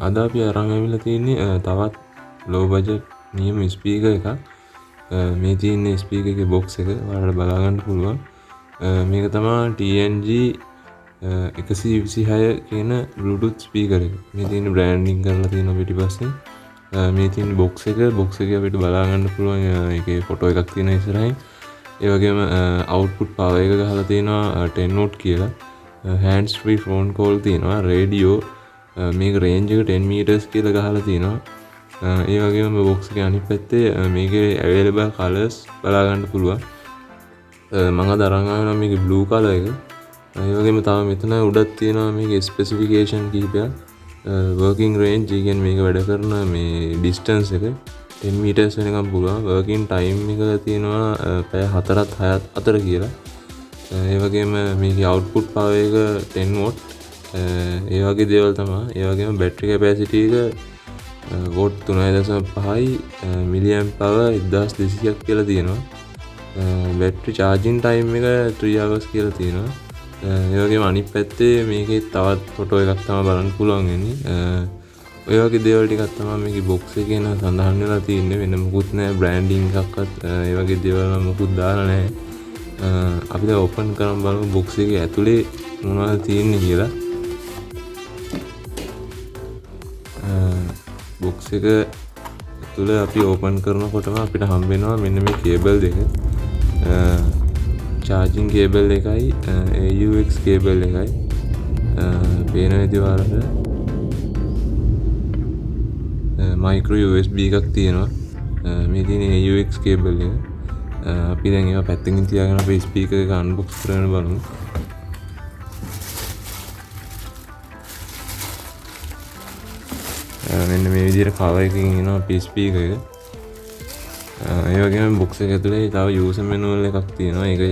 අද අපි අරන් ඇවිල්ලා තියෙන්නේ තවත් low budget නියම ස්පීකර් එකක්. මේ තියෙන ස්පීකර් එකේ box එක ඔයාලට බලා ගන්න පුළුවන්. මේක තමයි TNG 126 කියන blutooth ස්පීකර් එක. මේ තියෙන බ්‍රෑන්ඩින් කරලා තියෙනවා පිටිපස්සේ. මේ තියෙන box එක අපිට බලා ගන්න පුළුවන්. ඒකේ ෆොටෝ එකක් තියෙනවා ඉස්සරහින්. ඒ වගේම output power එක ගහලා තියෙනවා 10 watt කියලා. hands free phone call තියෙනවා. radio මේක රේන්ජ් එක 10 meters කියලා ගහලා තියෙනවා. ඒ වගේම box එකේ අනිත් පැත්තේ මේකේ available colors බලා ගන්න පුළුවන්. මම අද අරන් ආවා මේකේ blue color එක. ඒ වගේම තව මෙතන උඩක් තියෙනවා මේකේ specification කිහිපයක්. working range කියන්නේ මේක වැඩ කරන මේ distance එක 10 meters වෙනකම් පුළුවන්. working time එක තියෙනවා පැය 4ත් 6ත් අතර කියලා. ඒ වගේම මේකේ output power එක 10 watt. ඒ වගේ දේවල් තමයි. ඒ වගේම battery capacity එක watt 3.5යි milliamp power 1200ක් කියලා තියෙනවා. battery charging time එක 3 hours කියලා තියෙනවා. ඒ වගේම අනිත් පැත්තේ මේකේ තවත් ෆොටෝ එකක් තමයි බලන්න පුළුවන් වෙන්නේ. ඔය වගේ දේවල් ටිකක් තමයි මේකේ box එකේ න සඳහන් වෙලා තියෙන්නේ. වෙන මොකුත් නැහැ, branding එකක්වත් ඒ වගේ දේවල් නම් මොකුත් දාලා නැහැ. අපි දැන් open කරන් බලමු box එකේ ඇතුලේ මොනවද තියෙන්නේ කියලා. box එක තුල අපි ඕපන් කරනකොටම අපිට හම්බ වෙනවා මෙන්න මේ කේබල් දෙක. charging කේබල් එකයි AUX කේබල් එකයි. පේන විදිහ වලට micro USB එකක් තියෙනවා. මේ තියෙන AUX කේබල් එක. අපි දැන් ඒවා පැත්තකින් තියාගෙන අපි ස්පීකර් එක අන්බොක්ස් කරගෙන බලමු. මෙන්න මේ විදිහට කවර් එකකින් එනවා ස්පීකර් එක. ඒ වගේම box එක ඇතුලේ තව user manual එකක් තියෙනවා. ඒක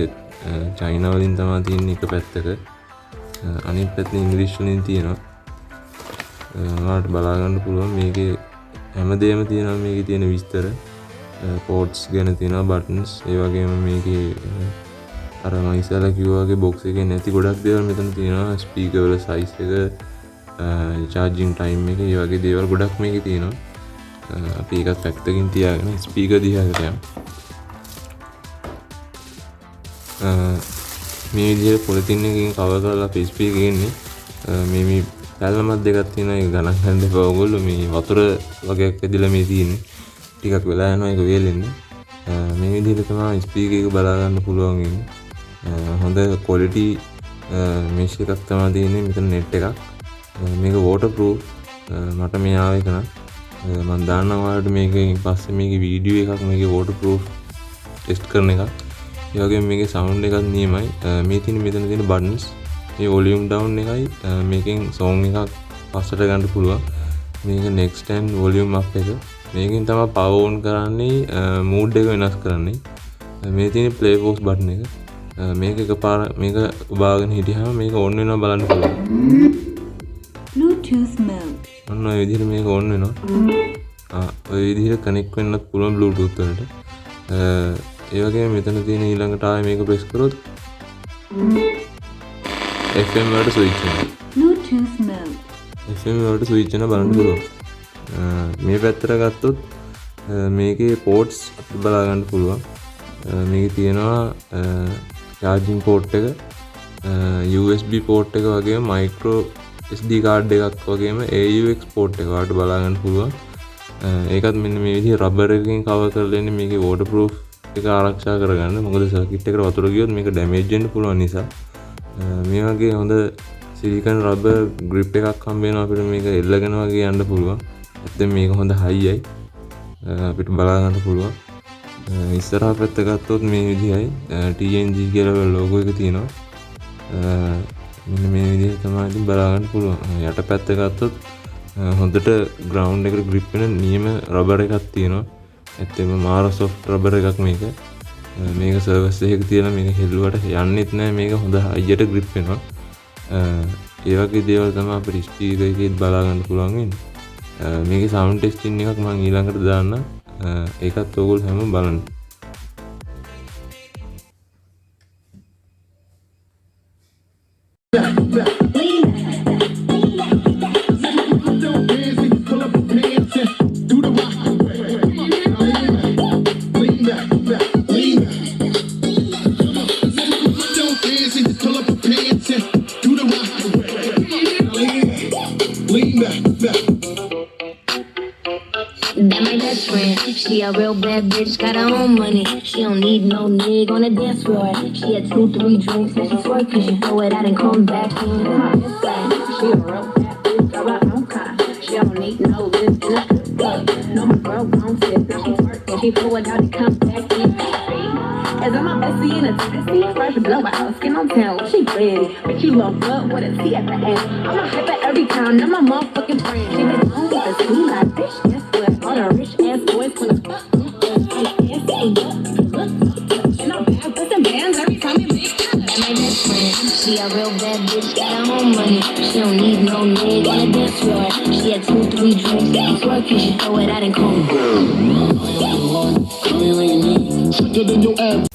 චයිනා වලින් තමයි තියෙන්නේ එක පැත්තක. අනිත් පැත්තේ ඉංග්‍රීසි වලින් තියෙනවා. ඔයාලට බලා ගන්න පුළුවන් මේකේ හැමදේම තියෙනවා. මේකේ තියෙන විස්තර ports ගැන තියෙනවා, buttons. ඒ වගේම මේකේ අර මම ඉස්සෙල්ලා කිව්වා වගේ box එකේ නැති ගොඩක් දේවල් මෙතන තියෙනවා. ස්පීකර් වල size එක, charging time එක, ඒ වගේ දේවල් ගොඩක් මේකේ තියෙනවා. අපි ඒකත් පැත්තකින් තියාගෙන ස්පීකර් දිහාට යමු. මේ විදිහට පොලිතින් එකකින් කවර් කරලා අපි ස්පීකර් ගන්නේ. මේ පැල්ලමක් දෙකක් තියෙනවා. ඒක ගණන් ගන්න එපා ඔයගොල්ලෝ. මේ වතුර වගේක් ඇදලා මේ තියෙන්නේ. ටිකක් වෙලා යනවා ඒක වේලෙන්නේ. මේ විදිහට තමයි ස්පීකර් එක බලා ගන්න පුළුවන් වෙන්නේ. හොඳ quality mesh එකක් තමයි තියෙන්නේ. මෙතන net එකක්. මේක waterproof. මට මේ ආව එක නම් මම දාන්නම් ඔයාලට මේකෙන් පස්සේ මේකේ වීඩියෝ එකක් මේකේ waterproof ටෙස්ට් කරන එකක්. ඒ වගේම මේකේ sound එකක් නියමයි. මේ තියෙන මෙතන තියෙන buttons මේ volume down එකයි මේකෙන් song එකක් පස්සට ගන්න පුළුවන්. මේක next and volume up එක. මේකෙන් තමයි power on කරන්නේ, mood එක වෙනස් කරන්නේ. මේ තියෙන play pause button එක. මේක එකපාර මේක ඔබාගෙන හිටියාම මේක on වෙනවා බලන්න පුළුවන්. Bluetooth mode. ඔන්න ඔය විදිහට මේක on වෙනවා. ඔය විදිහට connect වෙන්නත් පුළුවන් Bluetooth වලට. ඒ වගේම මෙතන තියෙන ඊළඟට ආයේ මේක press කරොත් FM වලට switch වෙනවා. Bluetooth mode. FM වලට switch වෙනවා බලන්න පුළුවන්. මේ පැත්තට ගත්තොත් මේකේ ports අපිට බලා ගන්න පුළුවන්. මේකේ තියෙනවා charging port එක, USB port එක වගේම micro SD card එකක් වගේම AUX port එක වලට බලා ගන්න පුළුවන්. ඒකත් මෙන්න මේ විදිහේ රබර් එකකින් කවර් කරලා ඉන්නේ. මේකේ waterproof එක ආරක්ෂා කරගන්න. මොකද සර්කිට් එකට වතුර ගියොත් මේක ඩැමේජ් වෙන්න පුළුවන් නිසා. මේ වගේ හොඳ සිලිකන් රබර් grip එකක් හම්බ වෙනවා අපිට. මේක එල්ලගෙන වගේ යන්න පුළුවන්. ඇත්තට මේක හොඳ හයියි. අපිට බලා ගන්න පුළුවන්. ඉස්සරහා පැත්ත ගත්තොත් මේ විදිහයි TNG කියලා logo එක තියෙනවා. මෙන්න මේ විදිහට තමයි ඉතින් බලා ගන්න පුළුවන්. යට පැත්ත ගත්තොත් හොඳට ground එකට grip වෙන නියම රබර් එකක් තියෙනවා. ඇත්තටම මාර soft රබර් එකක් මේක. මේක සර්විස් එකක තියලා මේක හෙල්ලුවට යන්නෙත් නැහැ. මේක හොඳ හයියට grip වෙනවා. ඒ වගේ දේවල් තමයි අපිට ස්පීකර් එකේත් බලා ගන්න පුළුවන් වෙන්නේ. මේකේ sound testing එකක් මම ඊළඟට දාන්න. ඒකත් ඔයගොල්ලෝ හැමෝම බලන්න. lean back. That my best friend. She a real bad bitch, got her own money. She don't need no nigga on the dance floor. She had 2-3 drinks and she twerking. She throw it out and come back in. That's my best friend. She a real bad bitch, got her own car. She don't need no lift in a strip club. No, my girl gon' sit, now she twerking. She throw it out and come back in. As I'm a bestie in a taxi, fresh blowout, skin on town, she pretty. But you look good with a T at the end. I'm a hyper every time, now my motherfucking friend. She been home with a school like bitch, guess what? All the rich ass boys wanna fuck. And I'm bad with some bands every time we make that my best friend. She a real bad bitch, got her own money. She don't need no nigga on the dance floor. She had 2-3 drinks, and twerking, she throw it out and come. Call me when you need. Sucker than your ass.